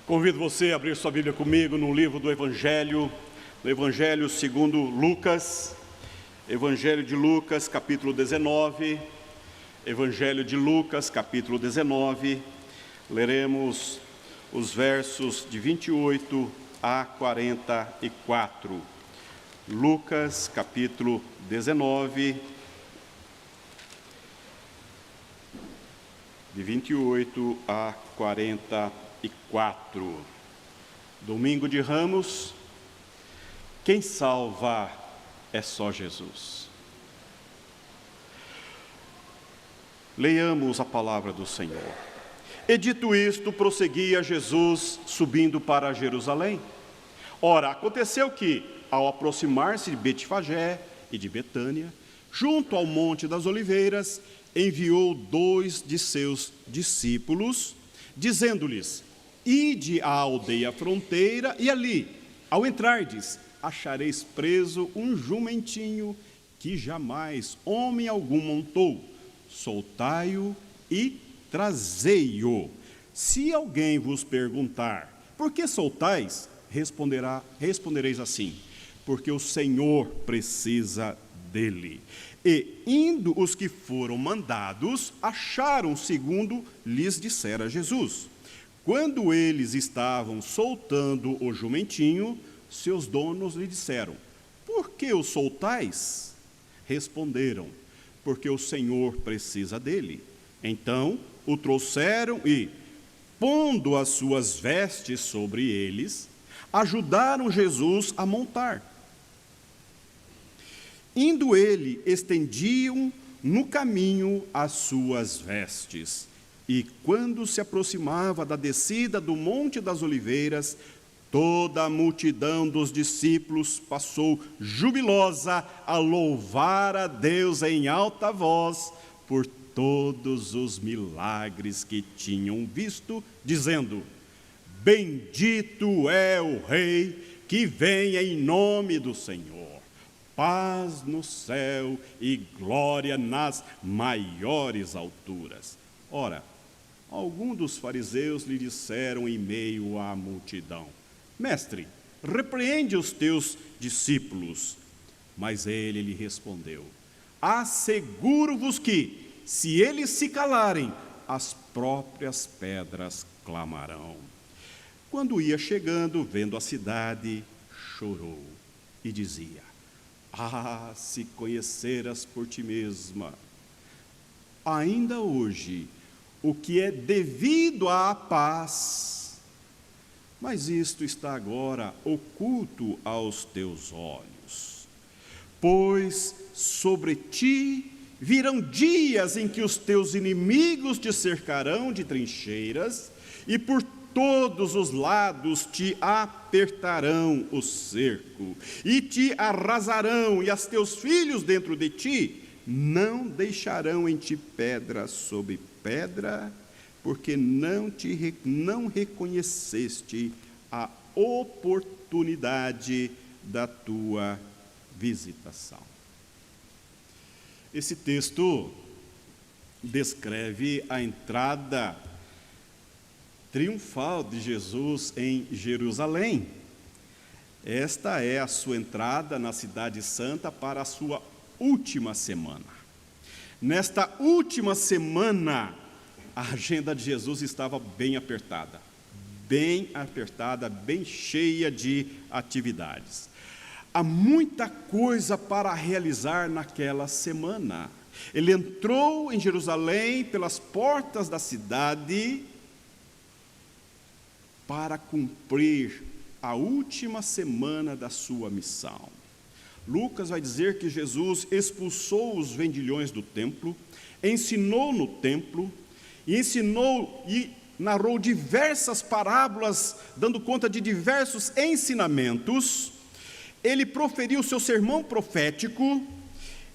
Convido você a abrir sua Bíblia comigo no livro do Evangelho segundo Lucas, Evangelho de Lucas, capítulo 19, Evangelho de Lucas, capítulo 19, leremos os versos de 28 a 44. Lucas, capítulo 19, de 28 a 44. Domingo de Ramos, quem salva é só Jesus. Leiamos a palavra do Senhor. E dito isto, prosseguia Jesus subindo para Jerusalém. Ora, aconteceu que, ao aproximar-se de Betfagé e de Betânia, junto ao Monte das Oliveiras, enviou 2 de seus discípulos, dizendo-lhes: Ide à aldeia fronteira, e ali, ao entrardes, achareis preso um jumentinho que jamais homem algum montou. Soltai-o e trazei-o. Se alguém vos perguntar: por que soltais? Respondereis assim: porque o Senhor precisa dele. E, indo os que foram mandados, acharam segundo lhes dissera Jesus. Quando eles estavam soltando o jumentinho, seus donos lhe disseram: por que o soltais? Responderam: porque o Senhor precisa dele. Então o trouxeram e, pondo as suas vestes sobre eles, ajudaram Jesus a montar. Indo ele, estendiam no caminho as suas vestes. E quando se aproximava da descida do Monte das Oliveiras, toda a multidão dos discípulos passou jubilosa a louvar a Deus em alta voz por todos os milagres que tinham visto, dizendo: bendito é o Rei que vem em nome do Senhor. Paz no céu e glória nas maiores alturas. Ora, alguns dos fariseus lhe disseram em meio à multidão: Mestre, repreende os teus discípulos. Mas ele lhe respondeu: asseguro-vos que, se eles se calarem, as próprias pedras clamarão. Quando ia chegando, vendo a cidade, chorou e dizia: ah, se conheceras por ti mesma, ainda hoje, o que é devido à paz, mas isto está agora oculto aos teus olhos. Pois sobre ti virão dias em que os teus inimigos te cercarão de trincheiras, e por todos os lados te apertarão o cerco, e te arrasarão, e as teus filhos dentro de ti não deixarão em ti pedra sobre pedra, porque não reconheceste a oportunidade da tua visitação. Esse texto descreve a entrada triunfal de Jesus em Jerusalém. Esta é a sua entrada na Cidade Santa para a sua última semana. Nesta última semana, a agenda de Jesus estava bem apertada, bem cheia de atividades. Há muita coisa para realizar naquela semana. Ele entrou em Jerusalém pelas portas da cidade para cumprir a última semana da sua missão. Lucas vai dizer que Jesus expulsou os vendilhões do templo, ensinou no templo, e narrou diversas parábolas, dando conta de diversos ensinamentos. Ele proferiu seu sermão profético,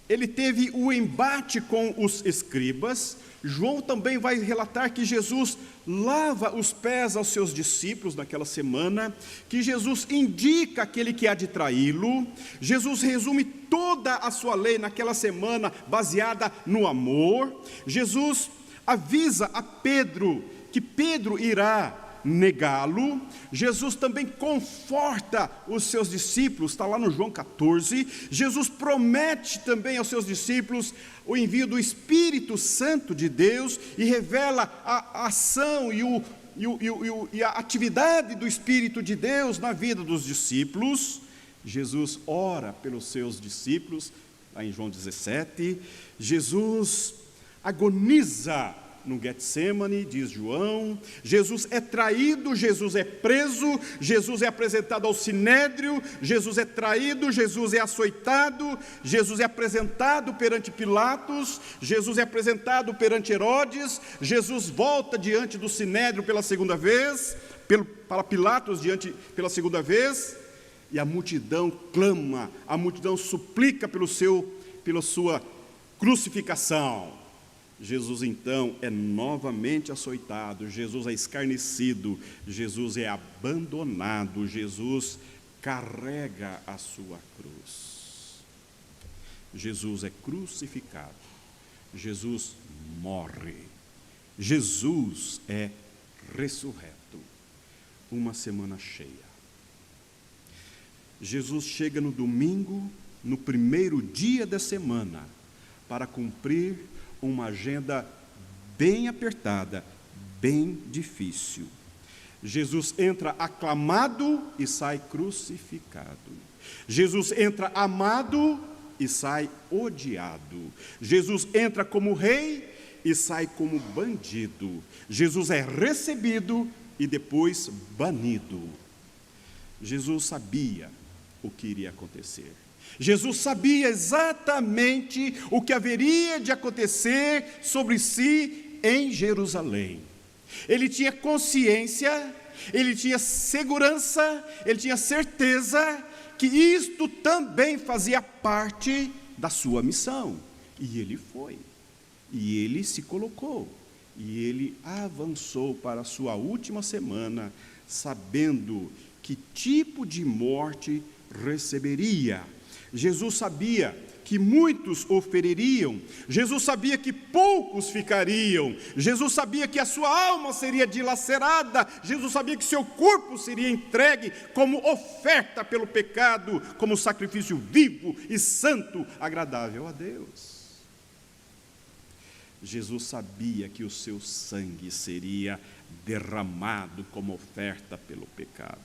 ele teve o embate com os escribas. João também vai relatar que Jesus lava os pés aos seus discípulos naquela semana, que Jesus indica aquele que há de traí-lo. Jesus resume toda a sua lei naquela semana baseada no amor. Jesus avisa a Pedro que Pedro irá negá-lo, Jesus também conforta os seus discípulos, está lá no João 14, Jesus promete também aos seus discípulos o envio do Espírito Santo de Deus e revela a ação e a atividade do Espírito de Deus na vida dos discípulos. Jesus ora pelos seus discípulos, lá em João 17, Jesus agoniza no Getsemane, diz João, Jesus é traído, Jesus é preso, Jesus é apresentado ao Sinédrio, Jesus é traído, Jesus é açoitado, Jesus é apresentado perante Pilatos, Jesus é apresentado perante Herodes, Jesus volta diante do Sinédrio pela segunda vez, para Pilatos pela segunda vez, e a multidão clama, a multidão suplica pela sua crucificação. Jesus então é novamente açoitado, Jesus é escarnecido, Jesus é abandonado, Jesus carrega a sua cruz. Jesus é crucificado, Jesus morre, Jesus é ressurreto. Uma semana cheia. Jesus chega no domingo, no primeiro dia da semana, para cumprir uma agenda bem apertada, bem difícil. Jesus entra aclamado e sai crucificado. Jesus entra amado e sai odiado. Jesus entra como rei e sai como bandido. Jesus é recebido e depois banido. Jesus sabia o que iria acontecer. Jesus sabia exatamente o que haveria de acontecer sobre si em Jerusalém. Ele tinha consciência, ele tinha segurança, ele tinha certeza que isto também fazia parte da sua missão. E ele foi, e ele se colocou, e ele avançou para a sua última semana, sabendo que tipo de morte receberia. Jesus sabia que muitos o feririam, Jesus sabia que poucos ficariam, Jesus sabia que a sua alma seria dilacerada, Jesus sabia que seu corpo seria entregue como oferta pelo pecado, como sacrifício vivo e santo, agradável a Deus. Jesus sabia que o seu sangue seria derramado como oferta pelo pecado.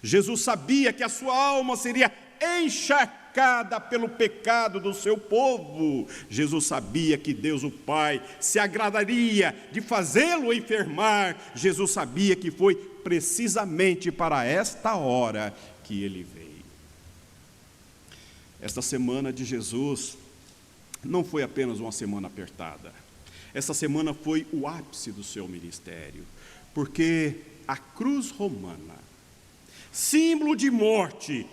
Jesus sabia que a sua alma seria encharcada pelo pecado do seu povo. Jesus sabia que Deus o Pai se agradaria de fazê-lo enfermar. Jesus sabia que foi precisamente para esta hora que ele veio. Esta semana de Jesus não foi apenas uma semana apertada. Essa semana foi o ápice do seu ministério, porque a cruz romana, símbolo de morte,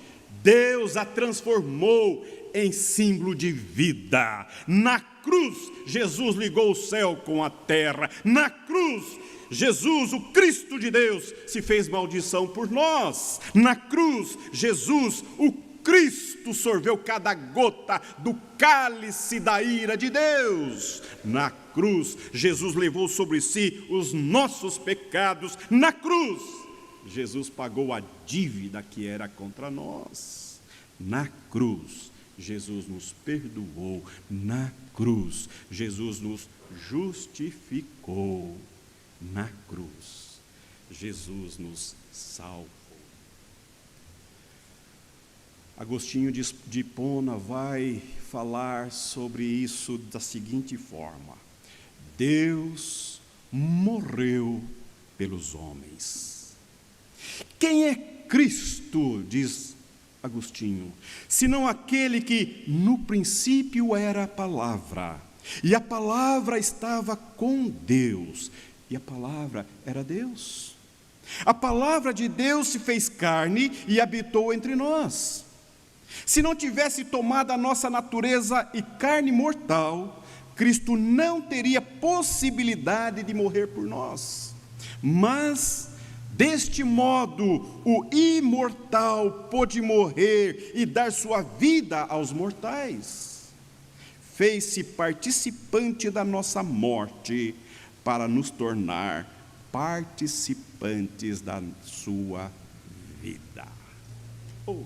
Deus a transformou em símbolo de vida. Na cruz, Jesus ligou o céu com a terra. Na cruz, Jesus, o Cristo de Deus, se fez maldição por nós. Na cruz, Jesus, o Cristo, sorveu cada gota do cálice da ira de Deus. Na cruz, Jesus levou sobre si os nossos pecados. Na cruz, Jesus pagou a dívida que era contra nós. Na cruz, Jesus nos perdoou. Na cruz, Jesus nos justificou. Na cruz, Jesus nos salvou. Agostinho de Hipona vai falar sobre isso da seguinte forma: Deus morreu pelos homens. Quem é Cristo, diz Agostinho, senão aquele que no princípio era a palavra, e a palavra estava com Deus, e a palavra era Deus. A palavra de Deus se fez carne e habitou entre nós. Se não tivesse tomado a nossa natureza e carne mortal, Cristo não teria possibilidade de morrer por nós. Mas, deste modo, o imortal pôde morrer e dar sua vida aos mortais. Fez-se participante da nossa morte para nos tornar participantes da sua vida. Oh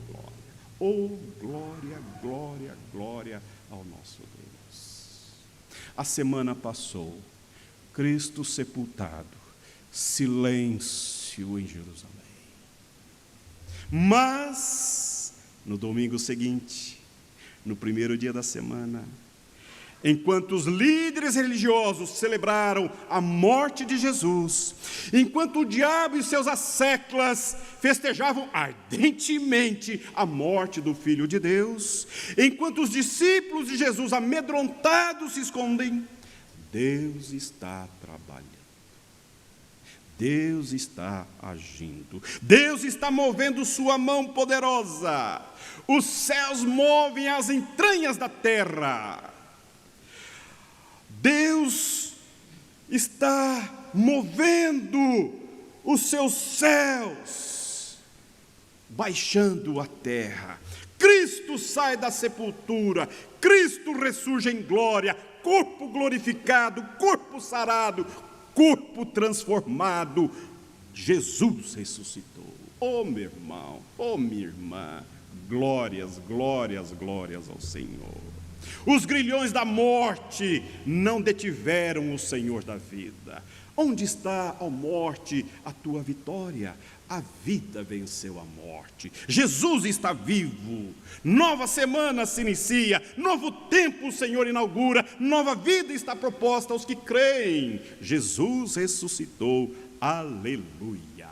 glória, glória, glória ao nosso Deus. A semana passou, Cristo sepultado, silêncio em Jerusalém. Mas, no domingo seguinte, no primeiro dia da semana, enquanto os líderes religiosos celebraram a morte de Jesus, enquanto o diabo e seus asseclas festejavam ardentemente a morte do Filho de Deus, enquanto os discípulos de Jesus amedrontados se escondem, Deus está trabalhando. Deus está agindo, Deus está movendo sua mão poderosa, os céus movem as entranhas da terra, Deus está movendo os seus céus, baixando a terra. Cristo sai da sepultura, Cristo ressurge em glória, corpo glorificado, corpo sarado, corpo transformado. Jesus ressuscitou. Oh, meu irmão, oh, minha irmã, glórias, glórias, glórias ao Senhor. Os grilhões da morte não detiveram o Senhor da vida. Onde está, ó morte, a tua vitória? A vida venceu a morte. Jesus está vivo. Nova semana se inicia. Novo tempo o Senhor inaugura. Nova vida está proposta aos que creem. Jesus ressuscitou. Aleluia.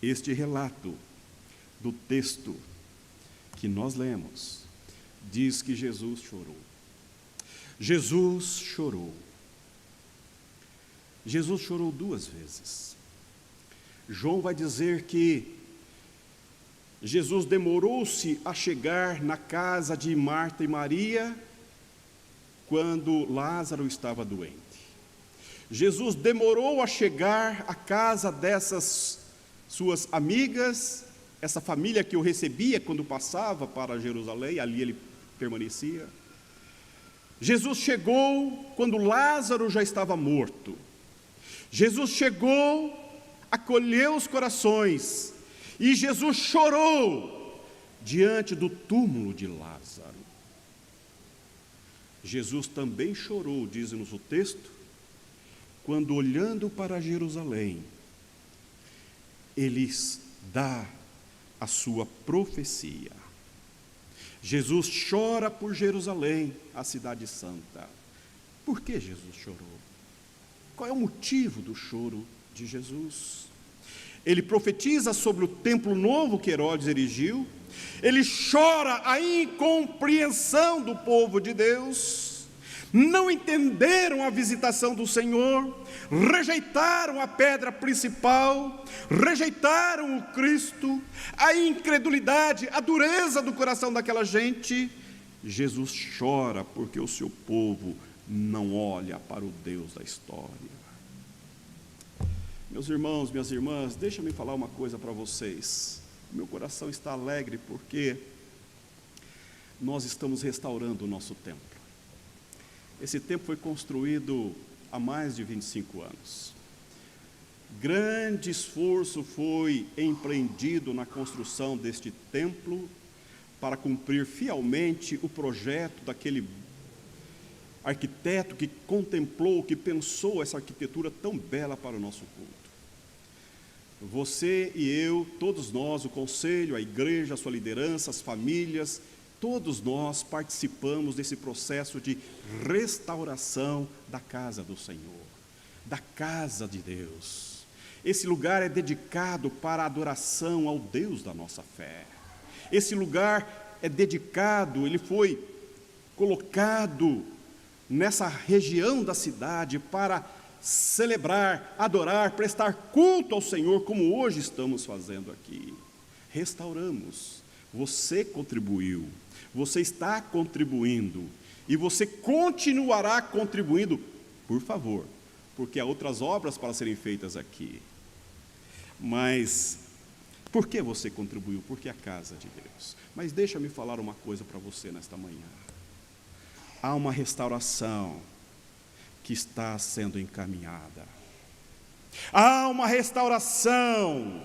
Este relato do texto que nós lemos diz que Jesus chorou. Jesus chorou. Jesus chorou 2 vezes. João vai dizer que Jesus demorou-se a chegar na casa de Marta e Maria quando Lázaro estava doente. Jesus demorou a chegar à casa dessas suas amigas, essa família que o recebia quando passava para Jerusalém, ali ele permanecia. Jesus chegou quando Lázaro já estava morto. Jesus chegou, acolheu os corações, e Jesus chorou diante do túmulo de Lázaro. Jesus também chorou, diz-nos o texto, quando olhando para Jerusalém, ele dá a sua profecia. Jesus chora por Jerusalém, a cidade santa. Por que Jesus chorou? Qual é o motivo do choro de Jesus? Ele profetiza sobre o templo novo que Herodes erigiu. Ele chora a incompreensão do povo de Deus. Não entenderam a visitação do Senhor, rejeitaram a pedra principal, rejeitaram o Cristo, a incredulidade, a dureza do coração daquela gente. Jesus chora porque o seu povo não olha para o Deus da história. Meus irmãos, minhas irmãs, deixa-me falar uma coisa para vocês. Meu coração está alegre porque nós estamos restaurando o nosso templo. Esse templo foi construído há mais de 25 anos. Grande esforço foi empreendido na construção deste templo para cumprir fielmente o projeto daquele arquiteto que contemplou, que pensou essa arquitetura tão bela para o nosso culto. Você e eu, todos nós, o conselho, a igreja, a sua liderança, as famílias, todos nós participamos desse processo de restauração da casa do Senhor, da casa de Deus. Esse lugar é dedicado para a adoração ao Deus da nossa fé. Esse lugar é dedicado, ele foi colocado nessa região da cidade para celebrar, adorar, prestar culto ao Senhor, como hoje estamos fazendo aqui. Restauramos. Você contribuiu, você está contribuindo, e você continuará contribuindo, por favor, porque há outras obras para serem feitas aqui. Mas, por que você contribuiu? Porque é a casa de Deus. Mas deixa-me falar uma coisa para você nesta manhã. Há uma restauração que está sendo encaminhada. Há uma restauração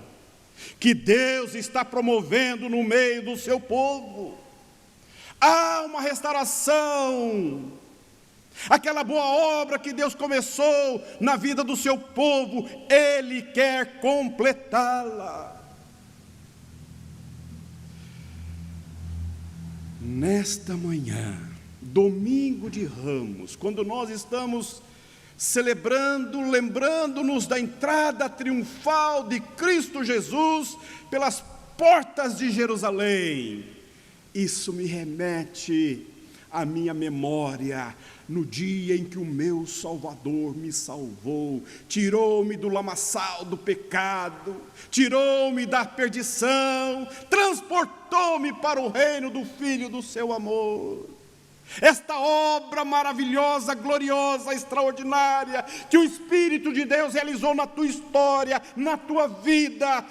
que Deus está promovendo no meio do seu povo. Há uma restauração. Aquela boa obra que Deus começou na vida do seu povo, Ele quer completá-la. Nesta manhã, domingo de Ramos, quando nós estamos celebrando, lembrando-nos da entrada triunfal de Cristo Jesus pelas portas de Jerusalém, isso me remete à minha memória no dia em que o meu Salvador me salvou, tirou-me do lamaçal do pecado, tirou-me da perdição, transportou-me para o reino do Filho do seu amor. Esta obra maravilhosa, gloriosa, extraordinária, que o Espírito de Deus realizou na tua história, na tua vida,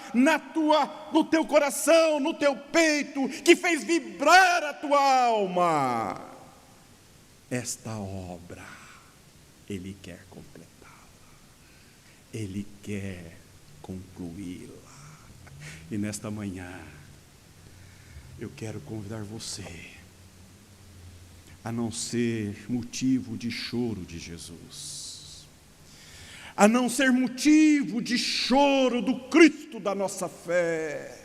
no teu coração, no teu peito, que fez vibrar a tua alma. Esta obra, Ele quer completá-la, Ele quer concluí-la. E nesta manhã, eu quero convidar você a não ser motivo de choro de Jesus, a não ser motivo de choro do Cristo da nossa fé,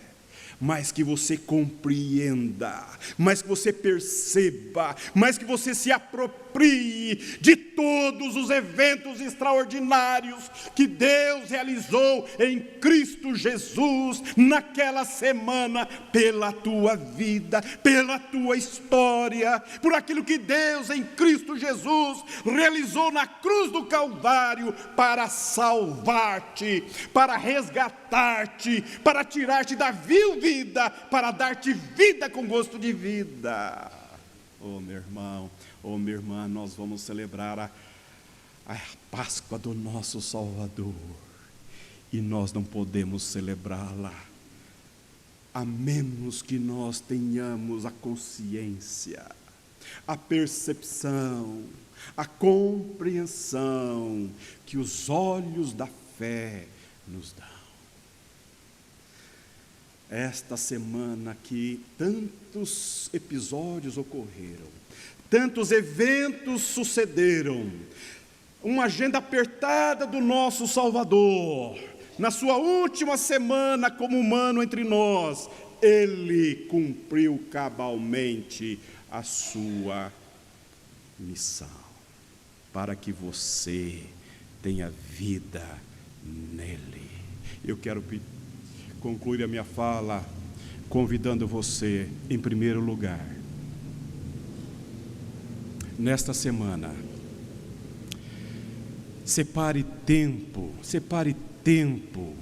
mas que você compreenda, mas que você perceba, mas que você se aproprie de todos os eventos extraordinários que Deus realizou em Cristo Jesus naquela semana, pela tua vida, pela tua história, por aquilo que Deus em Cristo Jesus realizou na cruz do Calvário para salvar-te, para resgatar-te, para tirar-te da vil vida, para dar-te vida com gosto de vida. Oh, meu irmão, oh, minha irmã, nós vamos celebrar a Páscoa do nosso Salvador, e nós não podemos celebrá-la a menos que nós tenhamos a consciência, a percepção, a compreensão que os olhos da fé nos dão. Esta semana que tantos episódios ocorreram, tantos eventos sucederam, uma agenda apertada do nosso Salvador, na sua última semana como humano entre nós, Ele cumpriu cabalmente a sua missão, para que você tenha vida nele. Eu quero concluir a minha fala convidando você, em primeiro lugar, nesta semana, separe tempo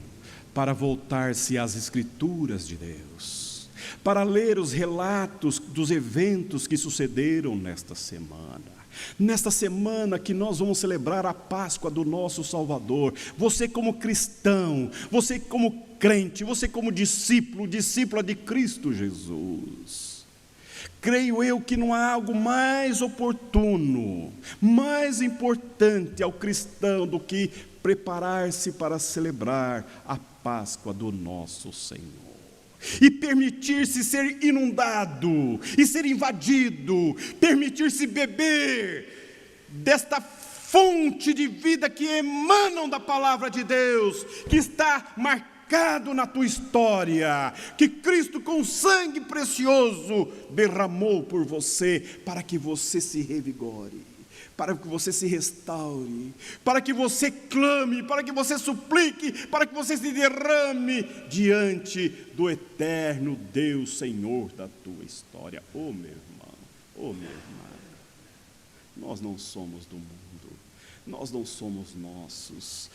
para voltar-se às Escrituras de Deus, para ler os relatos dos eventos que sucederam nesta semana que nós vamos celebrar a Páscoa do nosso Salvador. Você como cristão, você como crente, você como discípula de Cristo Jesus, creio eu que não há algo mais oportuno, mais importante ao cristão do que preparar-se para celebrar a Páscoa do nosso Senhor, e permitir-se ser inundado, e ser invadido, permitir-se beber desta fonte de vida que emanam da palavra de Deus, que está marcado na tua história, que Cristo com sangue precioso derramou por você, para que você se revigore, para que você se restaure, para que você clame, para que você suplique, para que você se derrame diante do eterno Deus Senhor da tua história. Oh, meu irmão, oh, minha irmã, nós não somos do mundo, nós não somos nossos.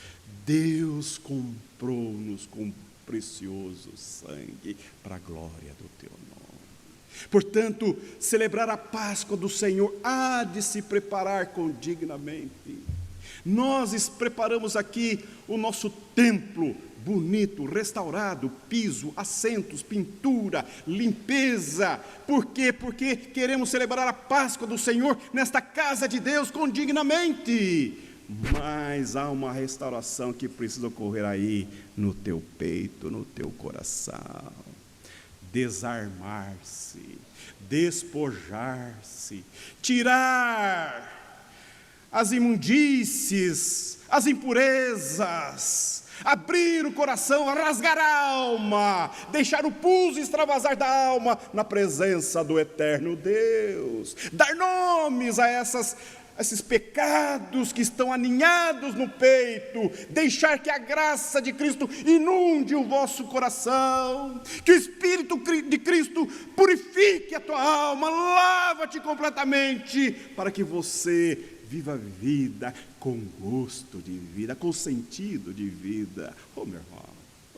Deus comprou-nos com precioso sangue para a glória do teu nome. Portanto, celebrar a Páscoa do Senhor há de se preparar condignamente. Nós preparamos aqui o nosso templo bonito, restaurado, piso, assentos, pintura, limpeza. Por quê? Porque queremos celebrar a Páscoa do Senhor nesta casa de Deus condignamente. mas há uma restauração que precisa ocorrer aí no teu peito, no teu coração. Desarmar-se, despojar-se, tirar as imundícies, as impurezas, abrir o coração, rasgar a alma, deixar o pulso extravasar da alma na presença do eterno Deus, dar nomes a esses pecados que estão aninhados no peito, deixar que a graça de Cristo inunde o vosso coração, que o Espírito de Cristo purifique a tua alma, lava-te completamente, para que você viva a vida com gosto de vida, com sentido de vida. Oh meu irmão,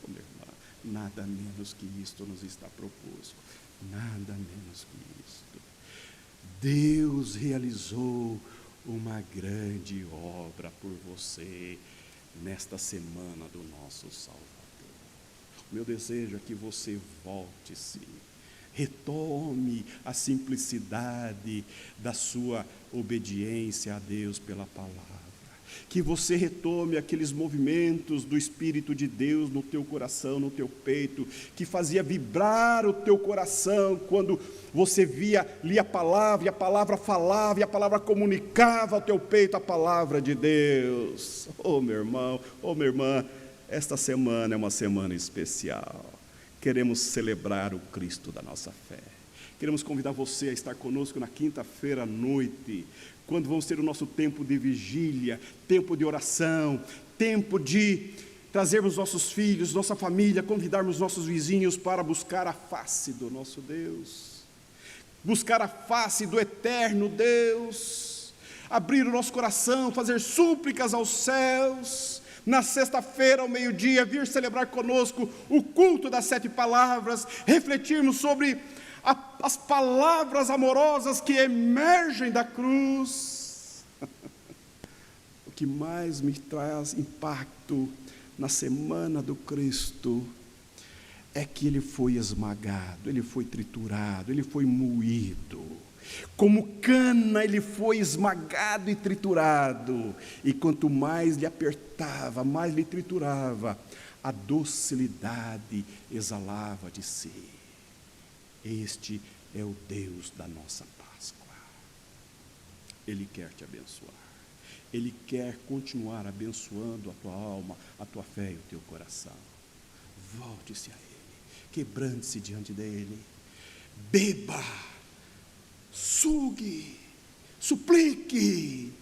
oh minha irmã, nada menos que isto nos está proposto, nada menos que isto. Deus realizou uma grande obra por você nesta semana do nosso Salvador. O meu desejo é que você volte-se, retome a simplicidade da sua obediência a Deus pela palavra, que você retome aqueles movimentos do Espírito de Deus no teu coração, no teu peito, que fazia vibrar o teu coração quando você lia a palavra, e a palavra falava, e a palavra comunicava ao teu peito a palavra de Deus. Oh meu irmão, oh minha irmã, esta semana é uma semana especial. Queremos celebrar o Cristo da nossa fé. Queremos convidar você a estar conosco na quinta-feira à noite, quando vamos ter o nosso tempo de vigília, tempo de oração, tempo de trazermos nossos filhos, nossa família, convidarmos nossos vizinhos para buscar a face do nosso Deus, buscar a face do eterno Deus, abrir o nosso coração, fazer súplicas aos céus. Na sexta-feira, ao meio-dia, vir celebrar conosco o culto das 7 palavras, refletirmos sobre as palavras amorosas que emergem da cruz. O que mais me traz impacto na semana do Cristo é que Ele foi esmagado, Ele foi triturado, Ele foi moído. Como cana Ele foi esmagado e triturado, e quanto mais lhe apertava, mais lhe triturava, a docilidade exalava de si. Este é o Deus da nossa Páscoa. Ele quer te abençoar, Ele quer continuar abençoando a tua alma, a tua fé e o teu coração. Volte-se a Ele, quebrante-se diante dEle, beba, sugue, suplique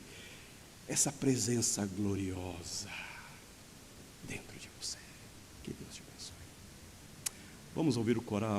essa presença gloriosa dentro de você. Que Deus te abençoe. Vamos ouvir o coral.